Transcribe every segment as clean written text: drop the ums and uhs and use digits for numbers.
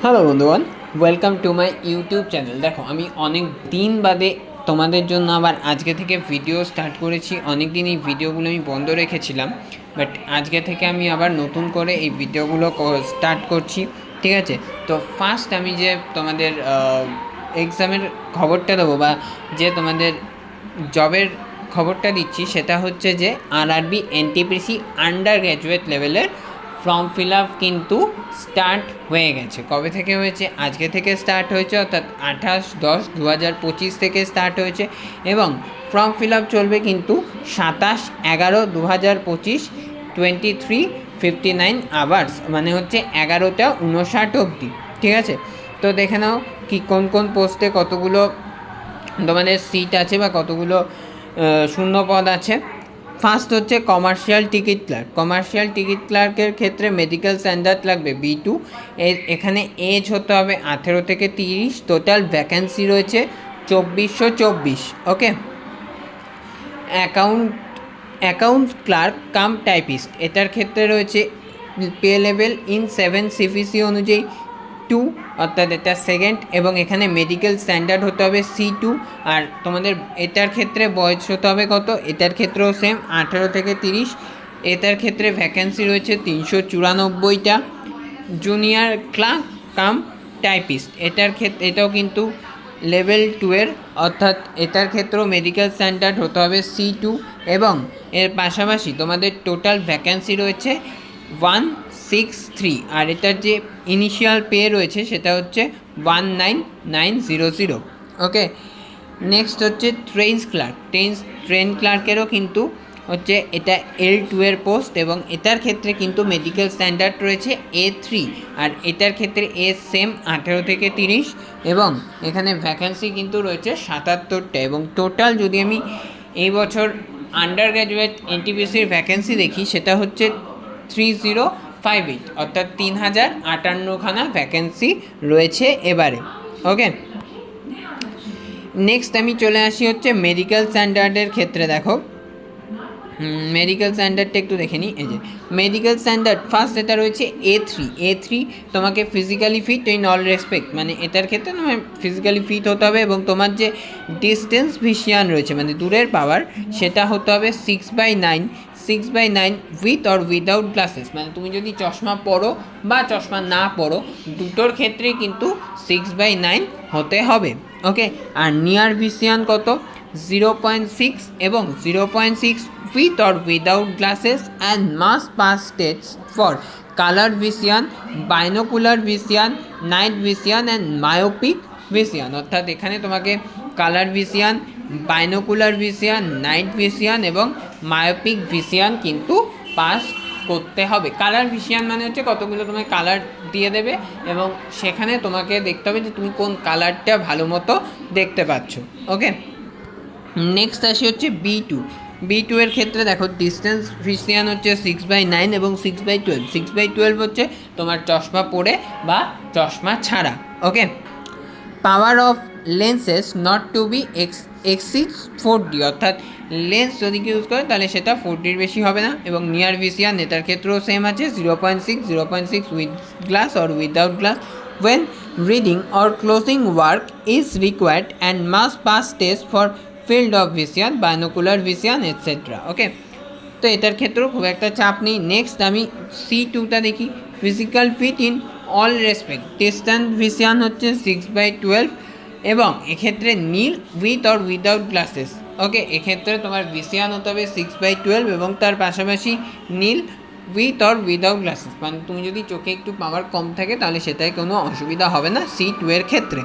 Hello বন্ধুগণ, welcome to my YouTube channel. দেখো, আমি অনেক দিন বাদে তোমাদের জন্য আবার আজকে থেকে ভিডিও স্টার্ট করেছি। অনেক দিন এই ভিডিওগুলো আমি বন্ধ রেখেছিলাম, বাট আজকে থেকে আমি আবার নতুন করে এই ভিডিওগুলো স্টার্ট করছি। ঠিক আছে, তো ফার্স্ট আমি যে তোমাদের এক্সামের খবরটা দেবো বা যে তোমাদের জবের খবরটা দিচ্ছি সেটা হচ্ছে যে আরআরবি এনটিপিসি আন্ডার গ্র্যাজুয়েট লেভেলের ফর্ম ফিল আপ কিন্তু স্টার্ট হয়ে গেছে। কবে থেকে হয়েছে? আজকে থেকে স্টার্ট হয়েছে, অর্থাৎ 28/10/2025 থেকে স্টার্ট হয়েছে এবং ফর্ম ফিল আপ চলবে কিন্তু 27/11/2025 23:59 আওয়ার্স, মানে হচ্ছে 11:59 অবধি। ঠিক আছে, তো দেখে নাও কি কোন কোন পোস্টে কতগুলো তোমাদের সিট আছে বা কতগুলো শূন্য পদ আছে। ফার্স্ট হচ্ছে commercial ticket clerk. Commercial ticket ক্লার্কের ক্ষেত্রে মেডিকেল স্ট্যান্ডার্ড লাগবে B2। এখানে এজ হতে হবে 18 থেকে 30। টোটাল ভ্যাকেন্সি রয়েছে 2424। ওকে, অ্যাকাউন্টস ক্লার্ক কাম টাইপিস্ট, এটার ক্ষেত্রে রয়েছে পে লেভেল ইন 7 CPC অনুযায়ী 2, অর্থাৎ এটা সেকেন্ড, এবং এখানে মেডিকেল স্ট্যান্ডার্ড হতে হবে C2। আর তোমাদের এটার ক্ষেত্রে বয়স হতে হবে কত? এটার ক্ষেত্রেও সেম 18 থেকে 30। এটার ক্ষেত্রে ভ্যাকেন্সি রয়েছে 394টা। জুনিয়র ক্লার্ক কাম টাইপিস্ট, এটাও কিন্তু লেভেল 2 অর্থাৎ এটার ক্ষেত্রেও মেডিকেল স্ট্যান্ডার্ড হতে হবে C2। এবং এর পাশাপাশি তোমাদের টোটাল ভ্যাকেন্সি রয়েছে 163। আর এটার যে ইনিশিয়াল পে রয়েছে সেটা হচ্ছে 19900। ওকে, নেক্সট হচ্ছে ট্রেন ক্লার্কেরও কিন্তু হচ্ছে এটা L2 এর পোস্ট এবং এটার ক্ষেত্রে কিন্তু মেডিকেল স্ট্যান্ডার্ড রয়েছে A3। আর এটার ক্ষেত্রে এজ সেম 18 থেকে 30 এবং এখানে ভ্যাকেন্সি কিন্তু রয়েছে 77টা। এবং টোটাল যদি আমি এই বছর আন্ডার গ্র্যাজুয়েট এনটিপিসির ভ্যাকেন্সি দেখি সেটা হচ্ছে 3058, অর্থাৎ 3058খানা ভ্যাকেন্সি রয়েছে এবারে। ওকে, নেক্সট আমি চলে আসি হচ্ছে মেডিকেল স্ট্যান্ডার্ডের ক্ষেত্রে। দেখো, মেডিকেল স্ট্যান্ডার্ডটা একটু দেখে নিই। এই যে মেডিকেল স্ট্যান্ডার্ড ফার্স্ট এটা রয়েছে A3। তোমাকে physically fit in all respect, মানে এটার ক্ষেত্রে তোমার ফিজিক্যালি ফিট হতে হবে এবং তোমার যে ডিস্টেন্স ভিশিয়ান রয়েছে মানে দূরের পাওয়ার, সেটা হতে হবে 6/9 উইথ অর উইদাউট গ্লাসেস, মানে তুমি যদি চশমা পরো বা চশমা না পরো দুটোর ক্ষেত্রেই কিন্তু 6/9 হতে হবে। ওকে, আর নিয়ার ভিশিয়ান কত? 0.6 এবং 0.6 with or without glasses and must pass tests for color vision, binocular vision, night vision and myopic vision। অর্থাৎ এখানে তোমাকে কালার ভিশিয়ান, বাইনোকুলার ভিশিয়ান, নাইট ভিশিয়ান এবং মায়োপিক ভিশিয়ান কিন্তু পাস করতে হবে। কালার ভিশিয়ান মানে হচ্ছে কতগুলো তোমায় কালার দিয়ে দেবে এবং সেখানে তোমাকে দেখতে হবে যে তুমি কোন কালারটা ভালো মতো দেখতে পাচ্ছ। ওকে, নেক্সট আসি হচ্ছে B2 এর ক্ষেত্রে দেখো ডিস্টেন্স ভিশিয়ান হচ্ছে 6/9 এবং 6/12। 6/12 হচ্ছে তোমার চশমা পরে বা চশমা ছাড়া। Okay, power of lenses not to be exceeds 4D, অর্থাৎ লেন্স যদি ইউজ করে তাহলে সেটা 4Dর বেশি হবে না। এবং নিয়ার ভিশিয়ান এটার ক্ষেত্রেও সেম আছে 0.6 with glass or without glass when reading or closing work is required and must pass test for field of vision, binocular vision etc. ওকে, তো এটার ক্ষেত্রেও খুব একটা চাপ নেই। নেক্সট আমি C2টা দেখি, physical fit in all respect. Distance vision হচ্ছে 6/12 এবং এক্ষেত্রে nil with or without glasses. Okay, এক্ষেত্রে তোমার ভিশিয়ান হতে হবে 6/12 এবং তার পাশাপাশি nil with or without glasses, মানে তুমি যদি চোখে একটু পাওয়ার কম থাকে তাহলে সেটায় কোনো অসুবিধা হবে না C2 এর ক্ষেত্রে।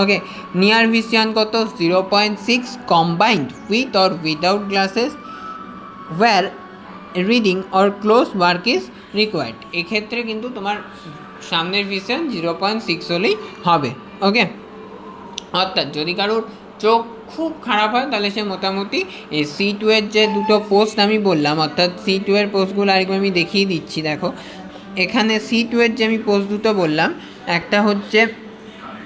ওকে, নিয়ার ভিশিয়ান কত? 0.6 combined with or without glasses wear reading or close work is required. এক্ষেত্রে কিন্তু তোমার সামনের ভিশন 0.6 হলেই হবে। ওকে, অর্থাৎ যদি কারোর চোখ খুব খারাপ হয় তাহলে সে মোটামুটি এই C2 এর যে দুটো পোস্ট আমি বললাম, অর্থাৎ C2 এর পোস্টগুলো আরেকবার আমি দেখিয়ে দিচ্ছি। দেখো, এখানে C2 এর যে আমি পোস্ট দুটো বললাম, একটা হচ্ছে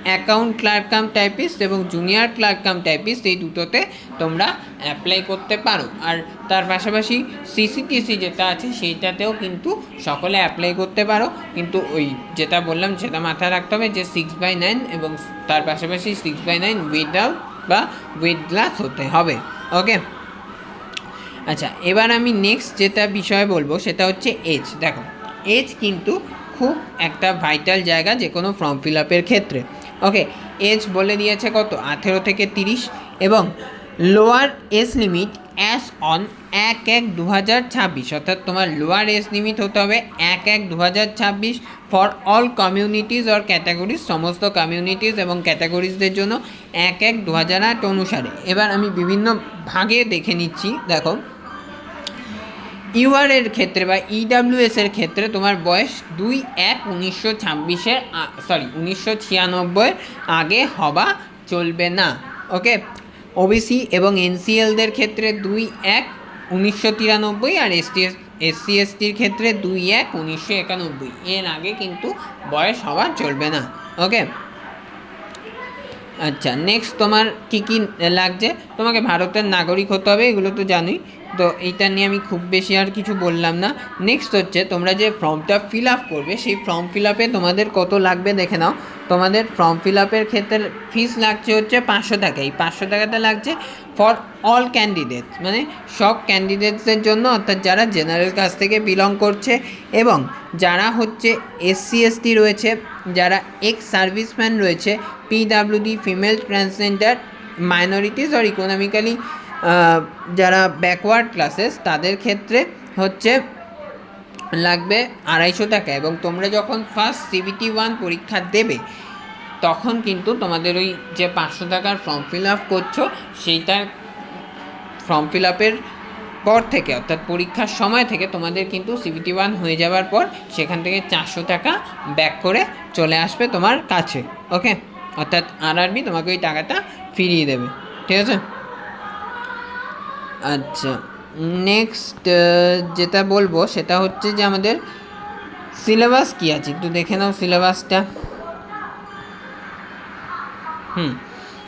অ্যাকাউন্ট ক্লার্ক কাম টাইপিস্ট এবং জুনিয়র ক্লার্ক কাম টাইপিস্ট, এই দুটোতে তোমরা অ্যাপ্লাই করতে পারো। আর তার পাশাপাশি সিসিটিসি যেটা আছে সেইটাতেও কিন্তু সকলে অ্যাপ্লাই করতে পারো, কিন্তু ওই যেটা বললাম সেটা মাথায় রাখতে হবে যে 6/9 এবং তার পাশাপাশি 6/9 উইদাউট বা উইথ গ্লাস হতে হবে। ওকে, আচ্ছা, এবার আমি নেক্সট যেটা বিষয় বলবো সেটা হচ্ছে এজ। দেখো, এজ কিন্তু খুব একটা ভাইটাল জায়গা যে কোনো ফর্ম ফিল আপের ক্ষেত্রে। ওকে, এজ বলে দিয়েছে কত, 18 থেকে 30, এবং lower age limit as on 1/1/2026, অর্থাৎ তোমার লোয়ার এজ লিমিট হতে হবে 1/1/2026 for all communities or categories, সমস্ত কমিউনিটিজ এবং ক্যাটাগরিজদের জন্য 1/1/2008 অনুসারে। এবার আমি বিভিন্ন ভাগে দেখে নিচ্ছি। দেখো, ইউআর এর ক্ষেত্রে বা ইডাব্লিউএস এর ক্ষেত্রে তোমার বয়স 2/1/1996 আগে হওয়া চলবে না। ওকে, ওবিসি এবং এনসিএলদের ক্ষেত্রে 2/1/1993, আর এসসি এসটির ক্ষেত্রে 2/1/1991, এর আগে কিন্তু বয়স হওয়া চলবে না। ওকে, আচ্ছা, নেক্সট তোমার কী কী লাগছে, তোমাকে ভারতের নাগরিক হতে হবে, এগুলো তো জানোই, তো এইটা নিয়ে আমি খুব বেশি আর কিছু বললাম না। নেক্সট হচ্ছে তোমরা যে ফর্মটা ফিল আপ করবে সেই ফর্ম ফিল আপে তোমাদের কত লাগবে দেখে নাও। তোমাদের ফর্ম ফিল আপের ক্ষেত্রে ফিস লাগছে হচ্ছে 500 টাকা। এই 500 টাকাটা লাগছে ফর অল ক্যান্ডিডেটস, মানে সব ক্যান্ডিডেটসদের জন্য, অর্থাৎ যারা জেনারেল কাস্ট থেকে বিলং করছে এবং যারা হচ্ছে এসসি এসটি রয়েছে, যারা এক্স সার্ভিসম্যান রয়েছে, পিডাব্লিউডি, ফিমেল ট্রান্সজেন্ডার, মাইনরিটিস আর ইকোনমিক্যালি যারা ব্যাকওয়ার্ড ক্লাসেস, তাদের ক্ষেত্রে হচ্ছে লাগবে 250 টাকা। এবং তোমরা যখন ফার্স্ট CBT 1 পরীক্ষা দেবে তখন কিন্তু তোমাদের ওই যে 500 টাকার ফর্ম ফিল আপ করছো সেইটার ফর্ম ফিল আপের পর থেকে, অর্থাৎ পরীক্ষার সময় থেকে তোমাদের কিন্তু CBT 1 হয়ে যাওয়ার পর সেখান থেকে 400 টাকা ব্যাক করে চলে আসবে তোমার কাছে। ওকে, অর্থাৎ আরআরবি তোমাকে ওই টাকাটা ফিরিয়ে দেবে। ঠিক আছে, আচ্ছা, নেক্সট যেটা বলবো সেটা হচ্ছে যে আমাদের সিলেবাস কী আছে, একটু দেখে নাও সিলেবাসটা।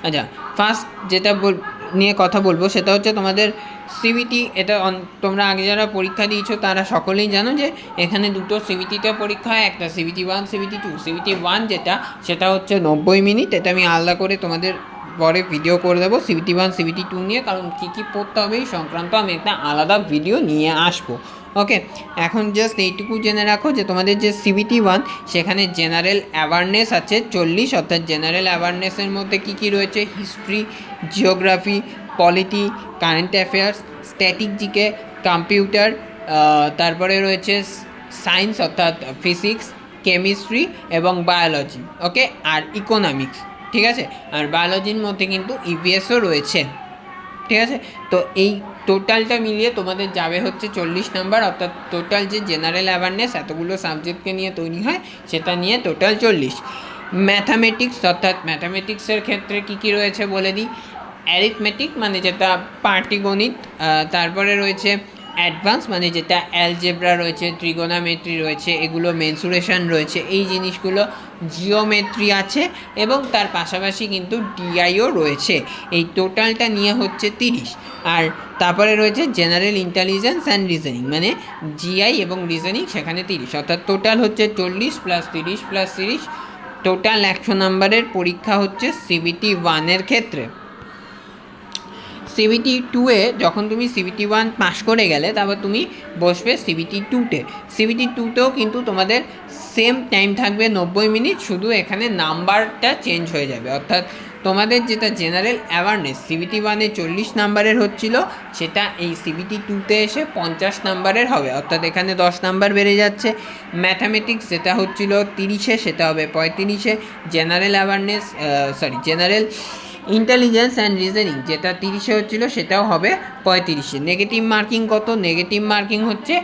আচ্ছা, ফার্স্ট যেটা নিয়ে কথা বলবো সেটা হচ্ছে তোমাদের CBT। এটা তোমরা আগে যারা পরীক্ষা দিয়েছো তারা সকলেই জানো যে এখানে দুটো CBTতে পরীক্ষা হয়, একটা CBT 1, CBT 2। CBT 1 যেটা, সেটা হচ্ছে 90 মিনিট, এটা আমি আলাদা করে তোমাদের পরে ভিডিও করে দেবো CBT 1 CBT 2 নিয়ে, কারণ কী কী পড়তে হবে এই সংক্রান্ত আমি একটা আলাদা ভিডিও নিয়ে আসবো। ওকে, এখন জাস্ট এইটুকু জেনে রাখো যে তোমাদের যে CBT 1 সেখানে জেনারেল অ্যাওয়ারনেস আছে 40, অর্থাৎ জেনারেল অ্যাওয়ারনেসের মধ্যে কী কী রয়েছে, history, geography, polity, current affairs, static GK, computer, তারপরে রয়েছে সায়েন্স অর্থাৎ ফিজিক্স, কেমিস্ট্রি এবং বায়োলজি। ওকে, আর ইকোনমিক্স। ঠিক আছে, আর বায়োলজির মধ্যে কিন্তু ইভিএসও রয়েছে। ঠিক আছে, তো এই টোটালটা মিলিয়ে তোমাদের যাবে হচ্ছে 40 নাম্বার, অর্থাৎ টোটাল যে জেনারেল অ্যাওয়ারনেস এতগুলো সাবজেক্টকে নিয়ে তৈরি হয় সেটা নিয়ে টোটাল 40। ম্যাথামেটিক্স, অর্থাৎ ম্যাথামেটিক্সের ক্ষেত্রে কী কী রয়েছে বলে দিই। অ্যারিথমেটিক মানে যেটা পাটিগণিত, তারপরে রয়েছে অ্যাডভান্স মানে যেটা অ্যালজেব্রা রয়েছে, ট্রিগোনোমেট্রি রয়েছে, এগুলো মেনসুরেশন রয়েছে, এই জিনিসগুলো, জিওমেট্রি আছে, এবং তার পাশাপাশি কিন্তু ডিআইও রয়েছে। এই টোটালটা নিয়ে হচ্ছে 30। আর তারপরে রয়েছে জেনারেল ইন্টেলিজেন্স অ্যান্ড রিজনিং, মানে জিআই এবং রিজনিং, সেখানে 30, অর্থাৎ টোটাল হচ্ছে 40 + 30 + 30, টোটাল 100 নাম্বারের পরীক্ষা হচ্ছে CBT 1 এর ক্ষেত্রে। CBT 2-এ যখন তুমি CBT 1 পাস করে গেলে তারপর তুমি বসবে CBT 2-তে। CBT 2-তেও কিন্তু তোমাদের সেম টাইম থাকবে 90 মিনিট, শুধু এখানে নাম্বারটা চেঞ্জ হয়ে যাবে। অর্থাৎ তোমাদের যেটা জেনারেল অ্যাওয়ারনেস CBT 1-এ 40 নাম্বারের হচ্ছিল, সেটা এই CBT 2-তে এসে 50 নাম্বারের হবে, অর্থাৎ এখানে 10 নাম্বার বেড়ে যাচ্ছে। ম্যাথামেটিক্স যেটা হচ্ছিল 30-এ সেটা হবে 35-এ। General awareness general intelligence and reasoning যেটা 30-এ হচ্ছিলো সেটাও হবে 35-এ। নেগেটিভ মার্কিং কত, নেগেটিভ মার্কিং হচ্ছে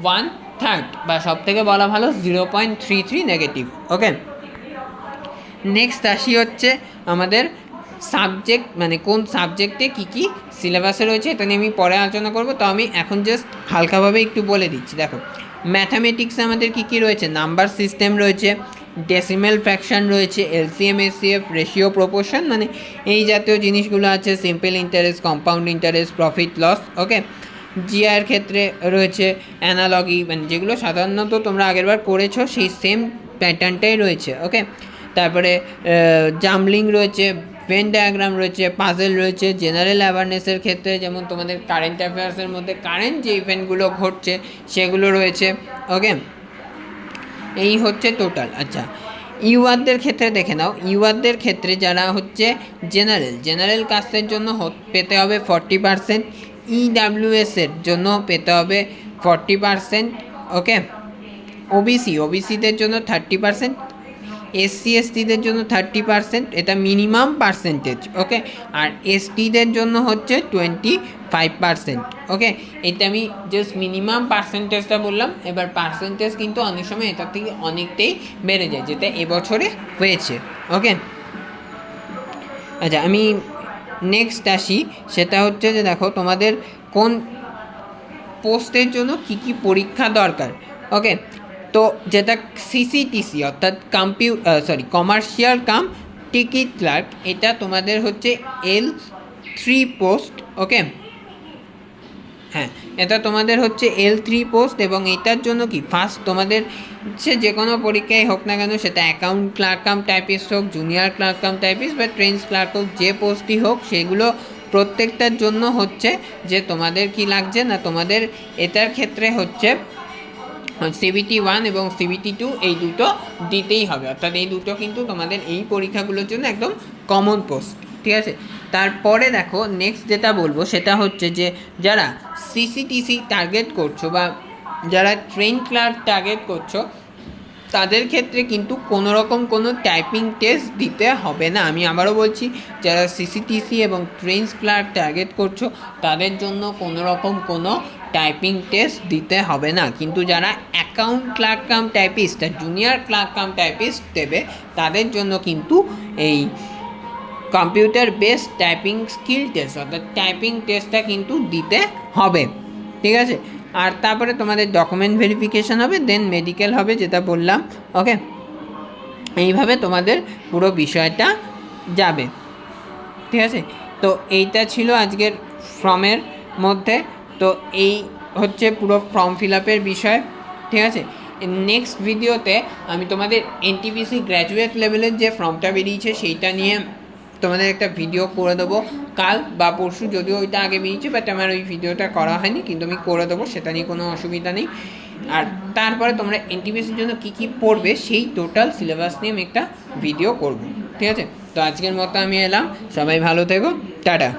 1/3 বা সব থেকে বলা ভালো 0.33 নেগেটিভ। ওকে, নেক্সট আসি হচ্ছে আমাদের সাবজেক্ট, মানে কোন সাবজেক্টে কী কী সিলেবাসে রয়েছে, এটা নিয়ে আমি পরে আলোচনা করব। তো আমি এখন জাস্ট হালকাভাবে একটু বলে দিচ্ছি। দেখো, ম্যাথামেটিক্সে আমাদের কী কী রয়েছে, নাম্বার সিস্টেম রয়েছে, ডেসিমেল ফ্র্যাকশন রয়েছে, এলসিএম এসসিএফ, রেশিও প্রপোর্শন, মানে এই জাতীয় জিনিসগুলো আছে, simple interest, compound interest, profit loss. Okay, GR ক্ষেত্রে রয়েছে অ্যানালগি, মানে যেগুলো সাধারণত তোমরা আগেরবার করেছো সেই সেম প্যাটার্নটাই রয়েছে। ওকে, তারপরে জাম্বলিং রয়েছে, ভেন ডায়াগ্রাম রয়েছে, পাজেল রয়েছে, জেনারেল অ্যাওয়ারনেসের ক্ষেত্রে যেমন তোমাদের কারেন্ট অ্যাফেয়ার্সের মধ্যে কারেন্ট যে ইভেন্টগুলো ঘটছে সেগুলো রয়েছে। ওকে, এই হচ্ছে টোটাল। আচ্ছা, ইউআরদের ক্ষেত্রে দেখে নাও, ইউআরদের ক্ষেত্রে যারা হচ্ছে জেনারেল কাস্টের জন্য পেতে হবে 40%, ইডাব্লিউএসের জন্য পেতে হবে 40%। ওকে, ওবিসিদের জন্য 30%, এসসি এসটিদের জন্য 30%, এটা মিনিমাম পার্সেন্টেজ। ওকে, আর এসটিদের জন্য হচ্ছে 25%। ওকে, এটা আমি জাস্ট মিনিমাম পার্সেন্টেজটা বললাম, এবার পার্সেন্টেজ কিন্তু অনেক সময় এটার থেকে অনেকটাই বেড়ে যায়, যেটা এবছরে হয়েছে। ওকে, আচ্ছা আমি নেক্সট আসি, সেটা হচ্ছে যে দেখো তোমাদের কোন পোস্টের জন্য কি কি পরীক্ষা দরকার। ওকে, তো যেটা সিসিটিসি অর্থাৎ কমার্শিয়াল কাম টিকিট ক্লার্ক, এটা তোমাদের হচ্ছে L3 পোস্ট। ওকে, হ্যাঁ, এটা তোমাদের হচ্ছে L3 পোস্ট, এবং এটার জন্য কি ফার্স্ট তোমাদের যে কোনো পরীক্ষায় হোক না কেন, সেটা অ্যাকাউন্ট ক্লার্ক কাম টাইপিস্ট হোক, জুনিয়র ক্লার্ক কাম টাইপিস্ট বা ট্রেন্স ক্লার্ক হোক, যে পোস্টই হোক, সেগুলো প্রত্যেকটার জন্য হচ্ছে যে তোমাদের কি লাগছে না, তোমাদের এটার ক্ষেত্রে হচ্ছে CBT 1 এবং CBT 2 এই দুটো দিতেই হবে, অর্থাৎ এই দুটো কিন্তু তোমাদের এই পরীক্ষাগুলোর জন্য একদম কমন পোস্ট। ঠিক আছে, তারপরে দেখো নেক্সট যেটা বলবো সেটা হচ্ছে যে যারা সিসিটিসি টার্গেট করছো বা যারা ট্রেন ক্লার্ক টার্গেট করছো, তাদের ক্ষেত্রে কিন্তু কোনো রকম কোনো টাইপিং টেস্ট দিতে হবে না। আমি আবারও বলছি, যারা সিসিটিসি এবং ট্রেন্স ক্লার্ক টার্গেট করছো তাদের জন্য কোনো রকম কোনো টাইপিং টেস্ট দিতে হবে না, কিন্তু যারা অ্যাকাউন্ট ক্লার্ক কাম টাইপিস্ট আর জুনিয়র ক্লার্ক কাম টাইপিস্ট দেবে তাদের জন্য কিন্তু এই computer based typing skill test অর্থাৎ টাইপিং টেস্টটা কিন্তু দিতে হবে। ঠিক আছে, আর তারপরে তোমাদের ডকুমেন্ট ভেরিফিকেশান হবে, দেন মেডিকেল হবে, যেটা বললাম। ওকে, এইভাবে তোমাদের পুরো বিষয়টা যাবে। ঠিক আছে, তো এইটা ছিল আজকের ফর্মের মধ্যে। তো এই হচ্ছে পুরো ফর্ম ফিল আপের বিষয়। ঠিক আছে, নেক্সট ভিডিওতে আমি তোমাদের এনটিপিসি গ্র্যাজুয়েট লেভেলের যে ফর্মটা বেরিয়েছে সেইটা নিয়ে তোমাদের একটা ভিডিও করে দেবো কাল বা পরশু, যদিও ওইটা আগে বেরিয়েছে, বাট আমার ওই ভিডিওটা করা হয়নি, কিন্তু আমি করে দেবো, সেটা নিয়ে কোনো অসুবিধা নেই। আর তারপরে তোমরা এনটিপিসির জন্য কী কী পড়বে সেই টোটাল সিলেবাস নিয়ে আমি একটা ভিডিও করব। ঠিক আছে, তো আজকের মতো আমি এলাম, সবাই ভালো থেকো, টাটা।